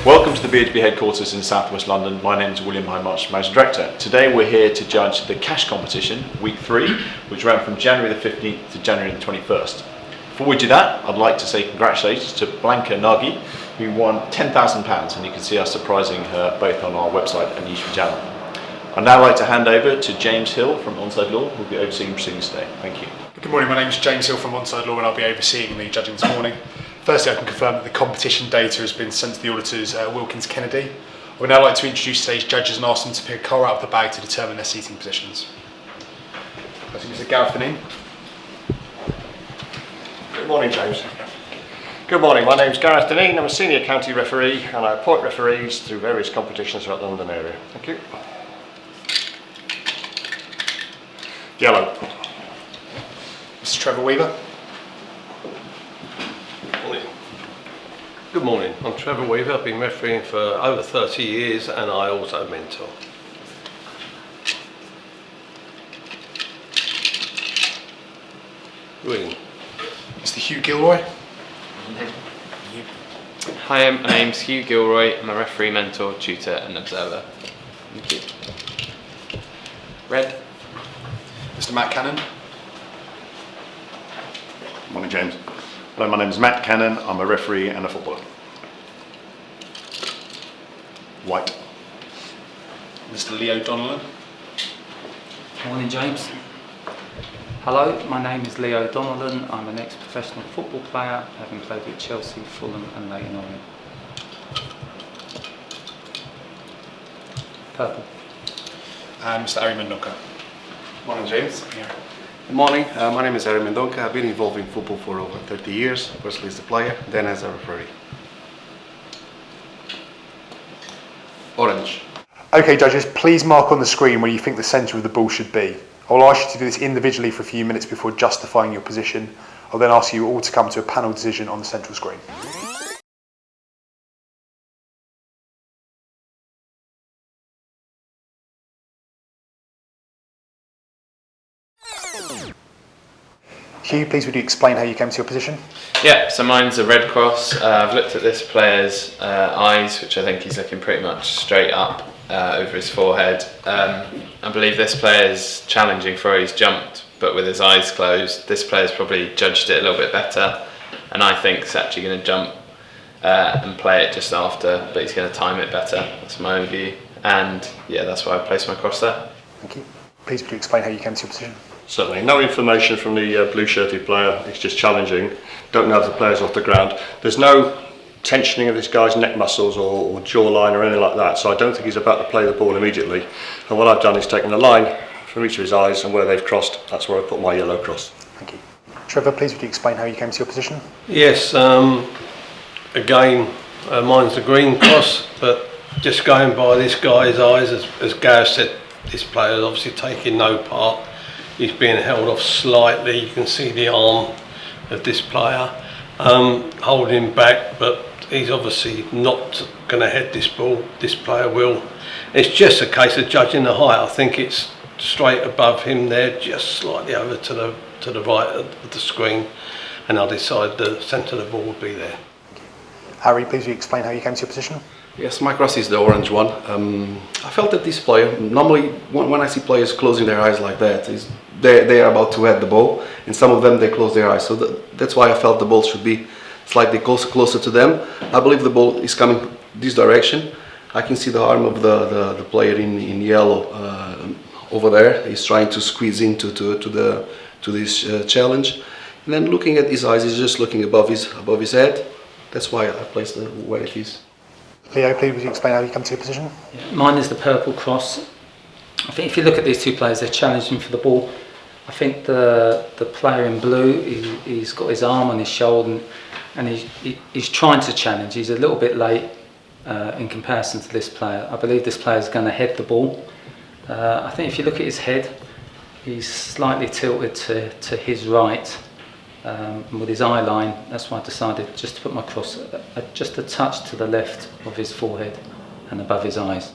Welcome to the BOTB headquarters in South West London. My name is William Hymarch, Managing Director. Today we're here to judge the cash competition, week 3, which ran from January the 15th to January the 21st. Before we do that, I'd like to say congratulations to Blanca Nagy, who won £10,000, and you can see us surprising her both on our website and YouTube channel. I'd now like to hand over to James Hill from Onside Law, who will be overseeing proceedings today. Thank you. Good morning, my name is James Hill from Onside Law and I'll be overseeing the judging this morning. Firstly, I can confirm that the competition data has been sent to the auditors Wilkins Kennedy. I would now like to introduce today's judges and ask them to pick a colour out of the bag to determine their seating positions. I think Mr. Gareth Denis. Good morning, James. Good morning, my name is Gareth Denis. I'm a senior county referee and I appoint referees to various competitions throughout the London area. Thank you. Yellow. Mr. Trevor Weaver. Good morning, I'm Trevor Weaver. I've been refereeing for over 30 years and I also mentor. Green. Mr. Hugh Gilroy. Hi, my name's Hugh Gilroy. I'm a referee, mentor, tutor and observer. Thank you. Red. Mr. Matt Cannon. Morning, James. Hello, my name is Matt Cannon. I'm a referee and a footballer. White. Mr. Leo Donnellan. Morning, James. Hello, my name is Leo Donnellan. I'm an ex-professional football player, having played with Chelsea, Fulham and Leyton Orient. Purple. And Mr. Ari Mendonca. Morning, James. Good morning, my name is Ari Mendonca. I've been involved in football for over 30 years, firstly as a player, then as a referee. Orange. Okay, judges, please mark on the screen where you think the centre of the ball should be. I'll ask you to do this individually for a few minutes before justifying your position. I'll then ask you all to come to a panel decision on the central screen. Hugh, please would you explain how you came to your position? Yeah, so mine's a red cross. I've looked at this player's eyes, which I think he's looking pretty much straight up over his forehead. I believe this player's challenging for he's jumped, but with his eyes closed. This player's probably judged it a little bit better, and I think he's actually going to jump and play it just after, but he's going to time it better. That's my own view, and yeah, that's why I placed my cross there. Thank you. Please would you explain how you came to your position? Certainly, no information from the blue shirted player, it's just challenging. Don't know if the player's off the ground. There's no tensioning of this guy's neck muscles or jawline or anything like that, so I don't think he's about to play the ball immediately. And what I've done is taken a line from each of his eyes, and where they've crossed, that's where I put my yellow cross. Thank you. Trevor, please would you explain how you came to your position? Yes, again, mine's the green cross, but just going by this guy's eyes, as Gareth said, this player is obviously taking no part. He's being held off slightly. You can see the arm of this player holding him back, but he's obviously not going to head this ball. This player will. It's just a case of judging the height. I think it's straight above him there, just slightly over to the right of the screen, and I'll decide the centre of the ball will be there. Harry, please would you explain how you came to your position? Yes, my cross is the orange one. I felt that this player, normally when I see players closing their eyes like that, they are about to head the ball, and some of them they close their eyes, so that's why I felt the ball should be slightly closer to them. I believe the ball is coming this direction. I can see the arm of the player in yellow over there. He's trying to squeeze into this challenge, and then looking at his eyes, he's just looking above his head. That's why I placed it where it is. Leo, please would you explain how you come to your position? Yeah, mine is the purple cross. I think if you look at these two players, they're challenging for the ball. I think the player in blue, he's got his arm on his shoulder and he's trying to challenge. He's a little bit late in comparison to this player. I believe this player is going to head the ball. I think if you look at his head, he's slightly tilted to his right. With his eye line, that's why I decided just to put my cross just a touch to the left of his forehead and above his eyes.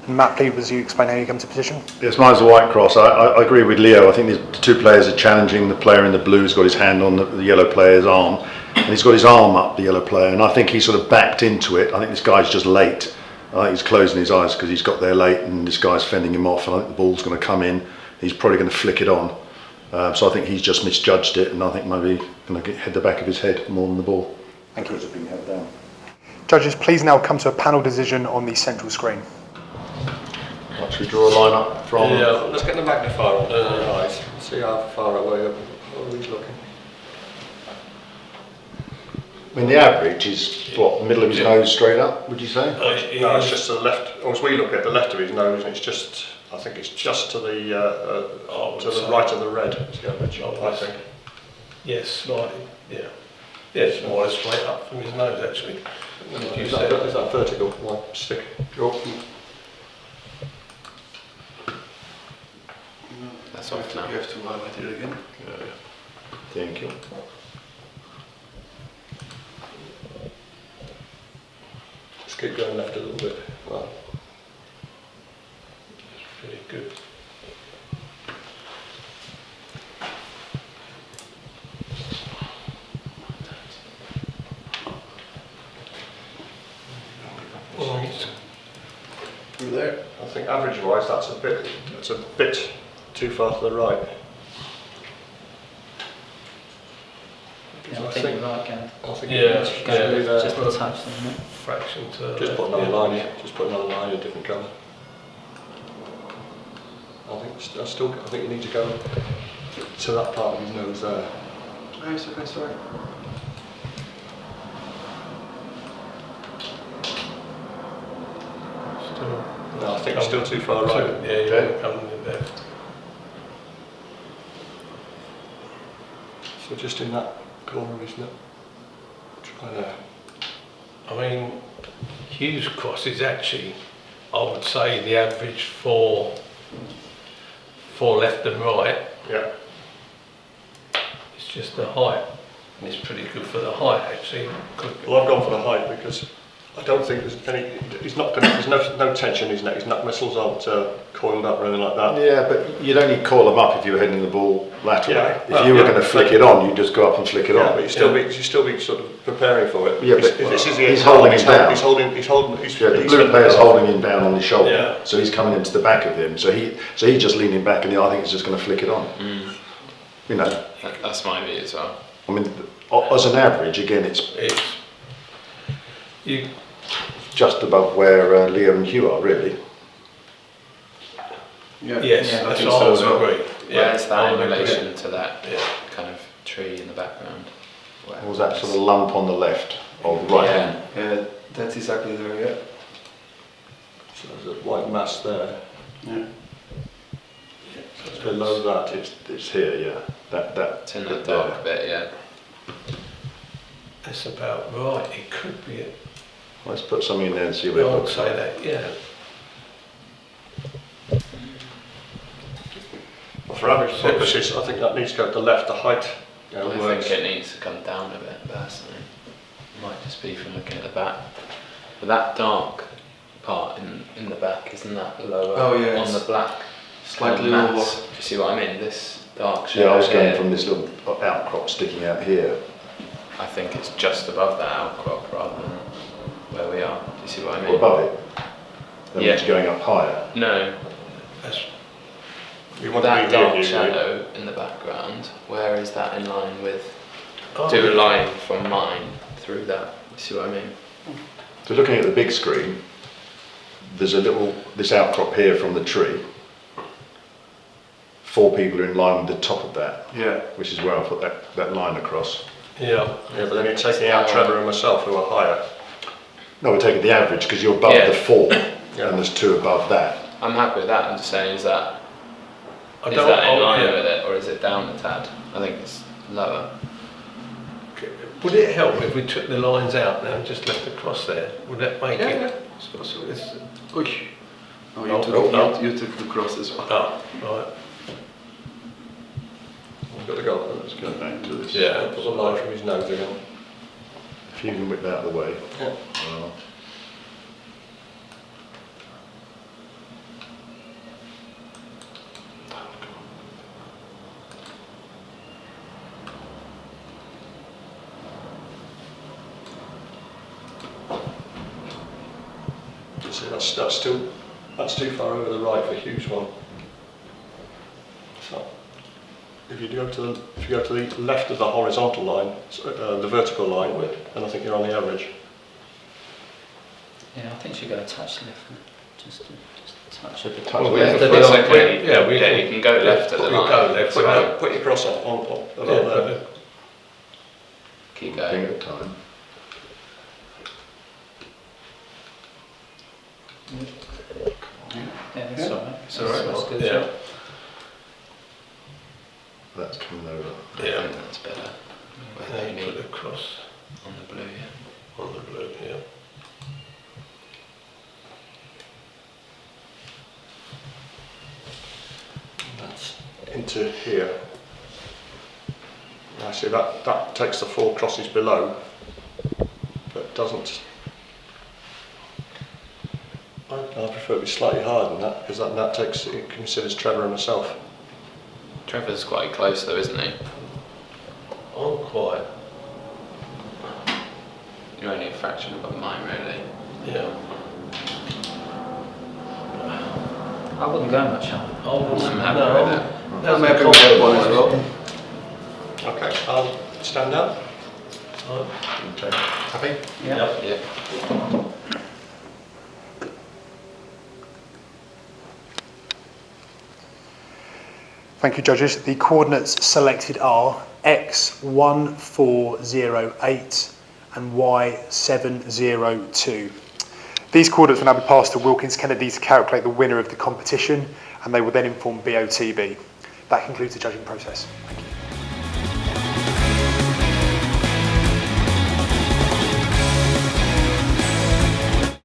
And Matt, please, as you explain how you come to position. Yes, mine's a white cross. I agree with Leo. I think the two players are challenging. The player in the blue has got his hand on the yellow player's arm, and he's got his arm up the yellow player, and I think he sort of backed into it. I think this guy's just late. I think he's closing his eyes because he's got there late, and this guy's fending him off, and I think the ball's going to come in. He's probably going to flick it on. So I think he's just misjudged it, and I think maybe going to hit the back of his head more than the ball. Thank you. Because of being held down. Judges, please now come to a panel decision on the central screen. Should we draw a line up from? Yeah, let's get the magnifier on the eyes. See how far away he's looking. I mean, the average is what, the middle of his nose straight up, would you say? No, it's just to the left. As we look at the left of his nose, and it's just, I think it's just to the right of the red. It's the average, I think. Yes, slightly. Yeah. Yeah, it's more straight up from his nose actually. Is that vertical? My stick. That's off now. You have to highlight it again. Thank you. Just keep going left a little bit. Right. Pretty good. Through there. I think average-wise, that's a bit too far to the right. Yeah, I think you're right, Gary. I think Just a touch, isn't it? Fraction to just put another line in. Just put another line in a different colour. I think you need to go to that part of his nose there. Oh, it's okay, sorry. still. No, I think it's still too far right. Yeah, you want to come in there. So just in that corner, isn't it? Try there. I mean, Hughes' cross is actually, I would say, the average for left and right. Yeah. It's just the height. And it's pretty good for the height, actually. Well, I've gone for the height because I don't think there's any. He's not going. There's no tension in his neck. His neck muscles aren't coiled up or anything like that. Yeah, but you'd only coil them up if you were heading the ball laterally. Yeah. If you were going to flick it on, you'd just go up and flick it Yeah, on. but you still be sort of preparing for it. Yeah, but this is he's holding him down. He's holding. Yeah, the blue player's holding him down on his shoulder, Yeah. so he's coming into the back of him. So he's just leaning back, and I think he's just going to flick it on. You know, That's my view as well. I mean, as an average, again, it's You just above where Leo and Hugh are, really. Yeah. yes, Yeah, I that's think what I so would as well. agree. Where's that I in would agree. relation to that Yeah. kind of tree in the background? Where What was that sort of lump on the left or right Yeah. hand? Yeah, that's exactly there, yeah. So there's a white mass there. Yeah. Below that, It's here, yeah. That It's in the bit dark bit, yeah. That's about right. It could be it. Let's put something in there and see I what it would looks say like. that, yeah. well, for average purposes, I think that needs to go to the left. The height, I works. think it needs to come down a bit personally. Might just be from looking at the back. But that dark part in the back, isn't that lower Oh, yeah, on it's the black? slightly mass? lower. Do you see what I mean? This dark shadow Yeah, I was going here, from this little outcrop sticking out here. I think it's just above that outcrop rather than where we are. Do you see what I mean? Or above it. That Yeah. means going up higher. No, That's You want that to be here, dark you shadow in the background, where is that in line with? oh, Do a line from mine through that. You see what I mean? So looking at the big screen, there's this outcrop here from the tree. 4 people are in line with the top of that, Yeah. which is where I put that line across. Yeah. Yeah, but then you're taking out Trevor and myself, who are higher. No, we're taking the average because you're above Yeah. the 4 Yeah. and there's 2 above that. I'm happy with that. I'm just saying, is that I in don't. line yeah. with it, or is it down a tad? I think it's lower. Would it help if we took the lines out now and just left the cross there? Would that make Yeah, it? yeah. So it's, Oy. Oh, you, Oh, took, no. you took the cross as well. oh, right. We've got to go. Let's go back to this. Yeah. Put the line from his nose again. If you can whip that out of the way. Yeah. See, that's too far over the right for Hughes one. So if you go to the left of the horizontal line, the vertical line, then I think you're on the average. Yeah, I think you should go a touch left. Just a touch. Well, left of we the can- line. you can go left at the line. Put your cross on about there. Keep Thing going. at a time. Yeah, that's all right. It's all right. That's good. Yeah. That's coming over. I think that's better. Where they And put need the cross on the blue, yeah. on the blue, yeah. That's into here. Now see that takes the 4 crosses below, but doesn't. I prefer it be slightly higher than that because that takes it considers Trevor and myself. Trevor's quite close though, isn't he? I'm quite, You're only a fraction above mine, really. yeah. I wouldn't go much higher. I'm happy No, with it. I'm happy with that one as well. Okay, I'll stand down. Okay. Happy? Yeah. Yeah. Thank you, judges. The coordinates selected are x1408 and y702. These coordinates will now be passed to Wilkins Kennedy to calculate the winner of the competition, and they will then inform BOTB. That concludes the judging process. Thank you.